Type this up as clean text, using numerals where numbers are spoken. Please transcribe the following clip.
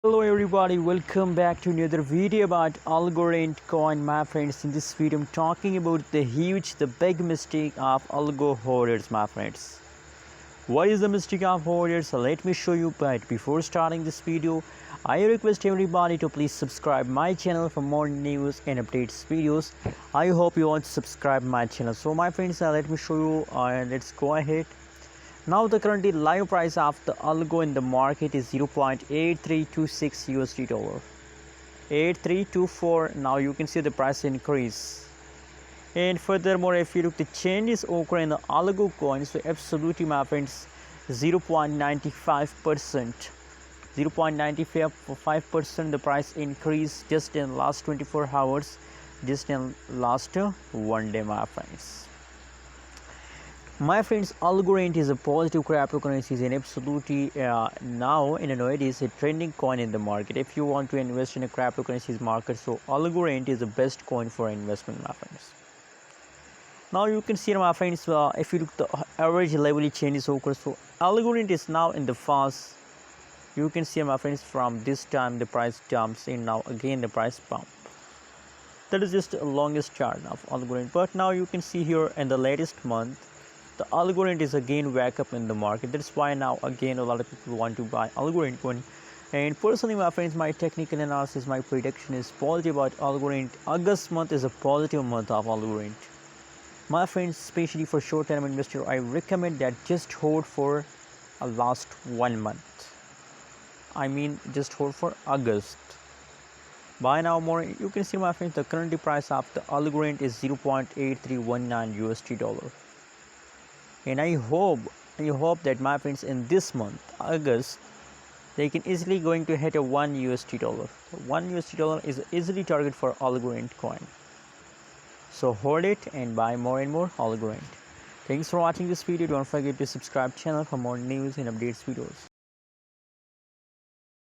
Hello everybody, welcome back to another video about Algorand coin. My friends, in this video I'm talking about the big mistake of Algo holders, my friends. What is the mistake of holders? Let me show you. But before starting this video, I request everybody to please subscribe my channel for more news and updates videos. I hope you want to subscribe my channel. So my friends, let me show you and let's go ahead. Now the currently live price of the Algo in the market is 0.8326 USD dollar. 8324. Now you can see the price increase. And furthermore, if you look the changes occur in the Algo coin, so absolutely my friends, 0.95%. 0.95% the price increase just in last 24 hours, just in last one day, my friends. My friends, Algorand is a positive cryptocurrency and absolutely now it is a trending coin in the market. If you want to invest in a cryptocurrencies market, so Algorand is the best coin for investment, my friends. Now you can see, my friends, if you look the average level changes occur, so Algorand is now in the fast. You can see, my friends, from this time the price jumps in, now again the price pump. That is just the longest chart of Algorand. But now you can see here in the latest month, the Algorand is again back up in the market. That's why now again a lot of people want to buy Algorand coin. And personally, my friends, my technical analysis, my prediction is positive about Algorand. August month is a positive month of Algorand. My friends, especially for short-term investor, I recommend that just hold for a last 1 month. I mean, just hold for August. Buy now more. You can see, my friends, the current price of the Algorand is 0.8319 USD dollar. And I hope that, my friends, in this month August, they can easily going to hit a 1 USD dollar. 1 USD dollar is easily target for Algorand coin. So hold it and buy more and more Algorand. Thanks for watching this video. Don't forget to subscribe channel for more news and updates videos.